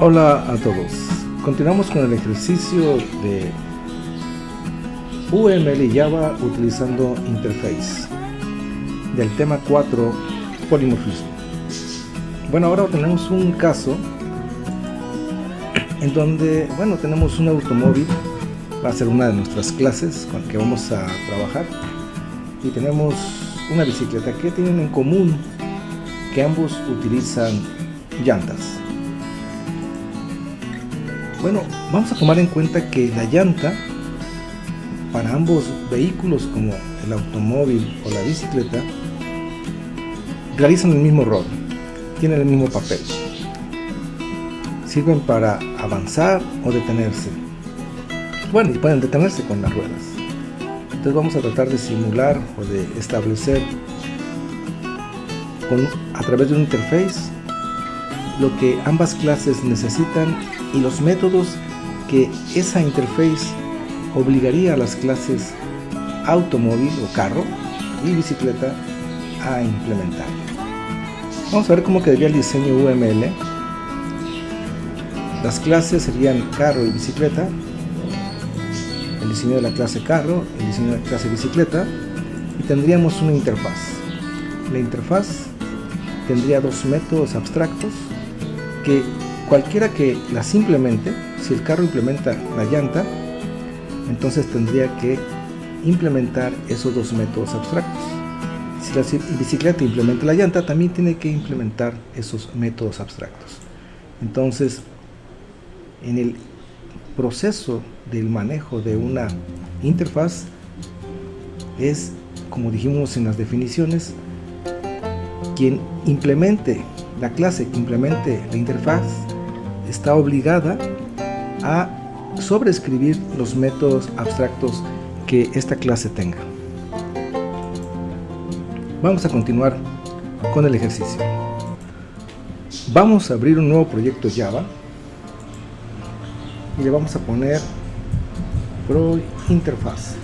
Hola a todos. Continuamos con el ejercicio de UML y Java utilizando interface del tema 4, polimorfismo. Bueno, ahora tenemos un caso en donde, tenemos un automóvil, va a ser una de nuestras clases con la que vamos a trabajar, y tenemos una bicicleta. que tienen en común? Que ambos utilizan llantas. Bueno, vamos a tomar en cuenta que la llanta para ambos vehículos, como el automóvil o la bicicleta, realizan el mismo rol, tienen el mismo papel. Sirven para avanzar o detenerse. Bueno, y pueden detenerse con las ruedas. Entonces vamos a tratar de simular o de establecer a través de un interface lo que ambas clases necesitan y los métodos que esa interface obligaría a las clases automóvil o carro y bicicleta a implementar. Vamos a ver cómo quedaría el diseño UML. Las clases serían carro y bicicleta, el diseño de la clase carro, el diseño de la clase bicicleta, y tendríamos una interfaz. La interfaz tendría dos métodos abstractos que cualquiera que las implemente, si el carro implementa la llanta, entonces tendría que implementar esos dos métodos abstractos. Si la bicicleta implementa la llanta, también tiene que implementar esos métodos abstractos. Entonces, en el proceso del manejo de una interfaz es, como dijimos en las definiciones, quien implemente la clase, que implemente la interfaz, está obligada a sobreescribir los métodos abstractos que esta clase tenga. Vamos a continuar con el ejercicio. Vamos a abrir un nuevo proyecto Java y le vamos a poner ProInterface.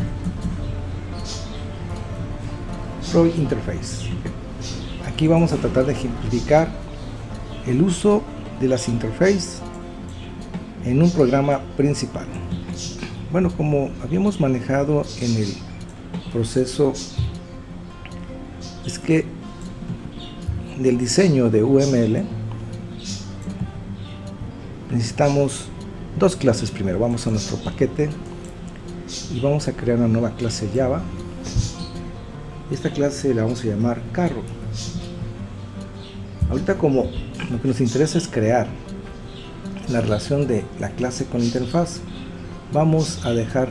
Aquí vamos a tratar de ejemplificar el uso de las interfaces en un programa principal. Bueno, como habíamos manejado en el proceso, es que del diseño de UML necesitamos dos clases. Primero vamos a nuestro paquete y vamos a crear una nueva clase Java. Esta clase la vamos a llamar carro. Ahorita, como lo que nos interesa es crear la relación de la clase con la interfaz, vamos a dejar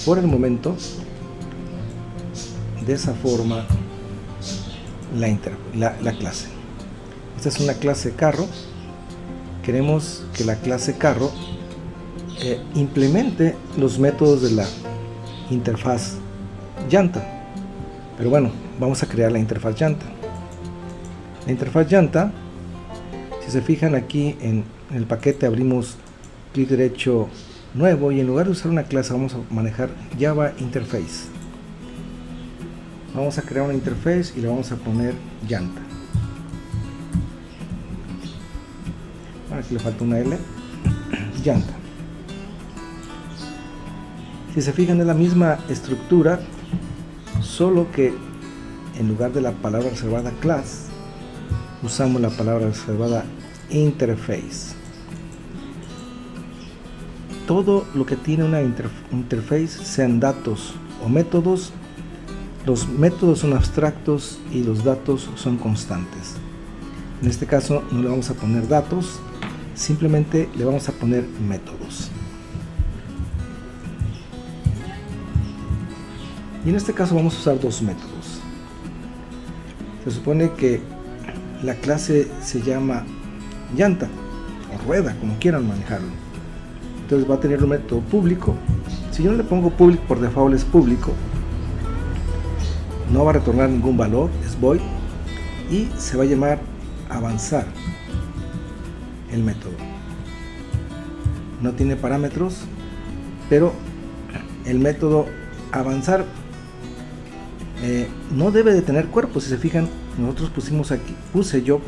por el momento de esa forma la clase. Esta es una clase carro. Queremos que la clase carro implemente los métodos de la interfaz llanta. Pero bueno, vamos a crear la interfaz llanta. La interfaz llanta, si se fijan aquí en el paquete, abrimos clic derecho nuevo y en lugar de usar una clase vamos a manejar Java Interface. Vamos a crear una interface y le vamos a poner llanta. Aquí le falta una L. Llanta. Si se fijan, es la misma estructura, solo que en lugar de la palabra reservada class, usamos la palabra reservada interface. Todo lo que tiene una interface, sean datos o métodos, los métodos son abstractos y los datos son constantes. En este caso no le vamos a poner datos, simplemente le vamos a poner métodos. Y en este caso vamos a usar dos métodos. Se supone que la clase se llama llanta o rueda, como quieran manejarlo. Entonces va a tener un método público. Si yo no le pongo public, por default es público, no va a retornar ningún valor, es void, y se va a llamar avanzar el método. No tiene parámetros, pero el método avanzar no debe de tener cuerpo. Si se fijan, nosotros pusimos aquí, puse yo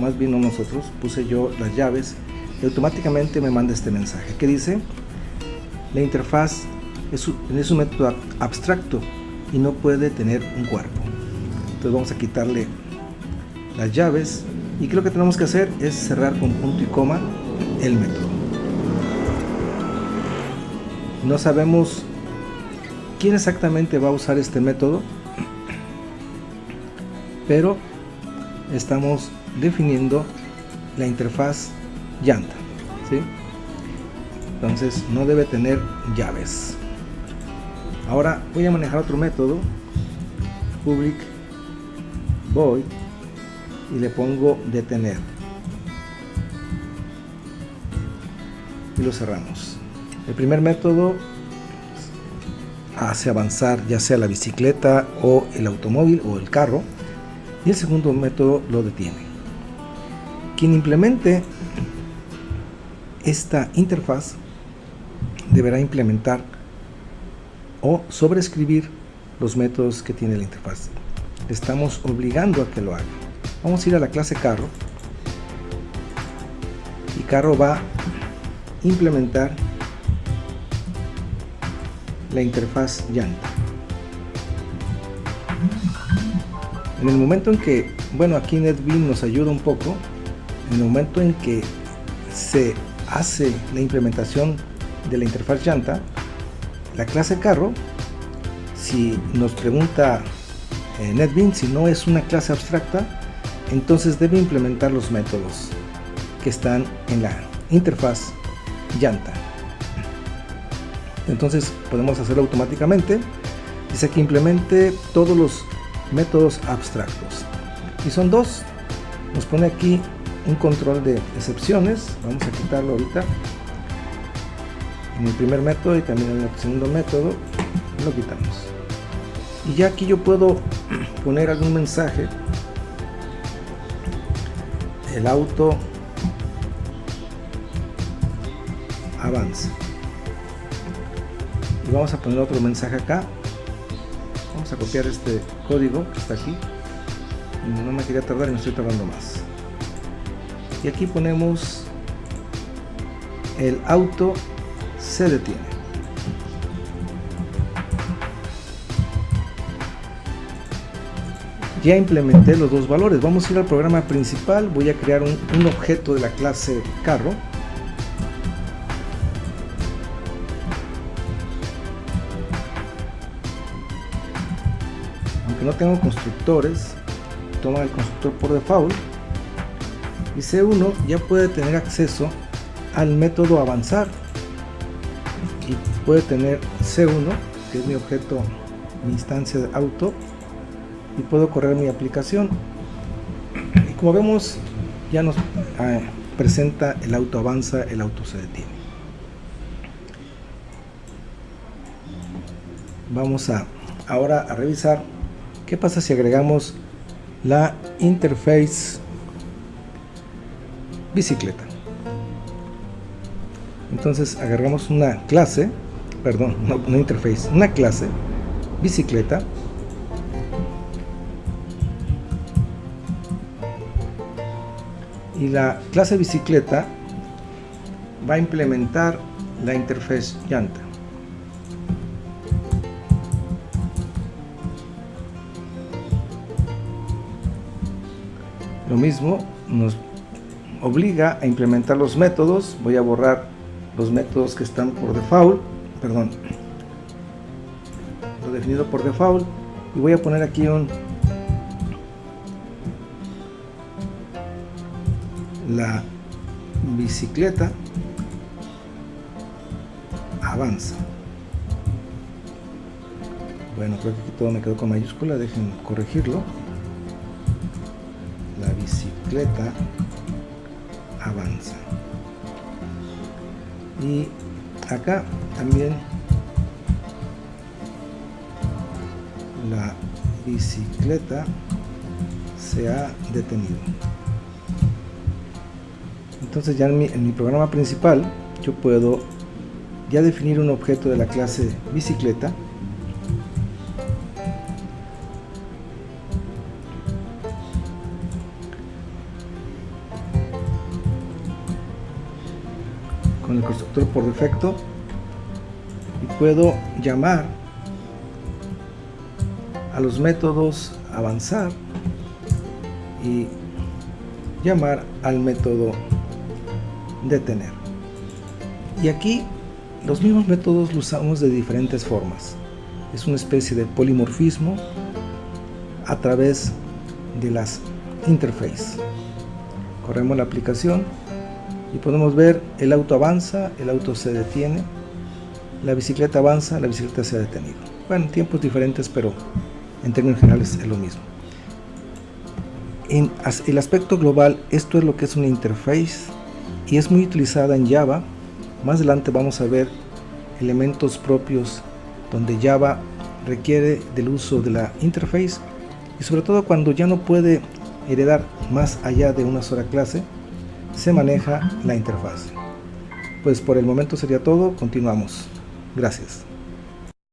las llaves y automáticamente me manda este mensaje que dice: la interfaz es un método abstracto y no puede tener un cuerpo. Entonces vamos a quitarle las llaves y lo que tenemos que hacer es cerrar con punto y coma el método. No sabemos quién exactamente va a usar este método, pero estamos definiendo la interfaz llanta, ¿sí? Entonces no debe tener llaves. Ahora voy a manejar otro método, public void, y le pongo detener y lo cerramos. El primer método hace avanzar ya sea la bicicleta o el automóvil o el carro, y el segundo método lo detiene. Quien implemente esta interfaz deberá implementar o sobreescribir los métodos que tiene la interfaz. Estamos obligando a que lo haga. Vamos a ir a la clase carro, y carro va a implementar la interfaz llanta. En el momento en que, bueno, aquí NetBeans nos ayuda un poco, en el momento en que se hace la implementación de la interfaz llanta, la clase carro, si nos pregunta NetBeans si no es una clase abstracta, entonces debe implementar los métodos que están en la interfaz llanta. Entonces podemos hacerlo automáticamente. Dice que implemente todos los métodos abstractos, y son dos. Nos pone aquí un control de excepciones. Vamos a quitarlo ahorita en el primer método y también en el segundo método. Lo quitamos, y ya aquí yo puedo poner algún mensaje. El auto avanza, y vamos a poner otro mensaje acá. Vamos a copiar este código que está aquí, no me quería tardar y me estoy tardando más, y aquí ponemos: el auto se detiene. Ya implementé los dos valores. Vamos a ir al programa principal. Voy a crear un objeto de la clase carro. Aunque no tengo constructores, toma el constructor por default, y C1 ya puede tener acceso al método avanzar, y puede tener C1, que es mi objeto, mi instancia de auto, y puedo correr mi aplicación, y como vemos ya nos presenta el auto avanza, el auto se detiene. Vamos ahora a revisar qué pasa si agregamos la interface bicicleta. Entonces agregamos una clase, perdón, no interface, una clase bicicleta, y la clase bicicleta va a implementar la interface llanta. Lo mismo nos obliga a implementar los métodos. Voy a borrar los métodos que están por default, perdón, lo definido por default, y voy a poner aquí la bicicleta avanza. Bueno, creo que aquí todo me quedó con mayúscula, dejen corregirlo. La bicicleta avanza. Y acá también la bicicleta se ha detenido. Entonces ya en mi programa principal yo puedo ya definir un objeto de la clase bicicleta, con el constructor por defecto y puedo llamar a los métodos avanzar y llamar al método detener. Y aquí los mismos métodos los usamos de diferentes formas. Es una especie de polimorfismo a través de las interfaces. Corremos la aplicación y podemos ver el auto avanza, el auto se detiene, la bicicleta avanza, la bicicleta se ha detenido. Bueno, tiempos diferentes, pero en términos generales es lo mismo. En el aspecto global, esto es lo que es una interface y es muy utilizada en Java. Más adelante vamos a ver elementos propios donde Java requiere del uso de la interface y sobre todo cuando ya no puede heredar más allá de una sola clase, se maneja la interfaz. Pues por el momento sería todo, continuamos. Gracias.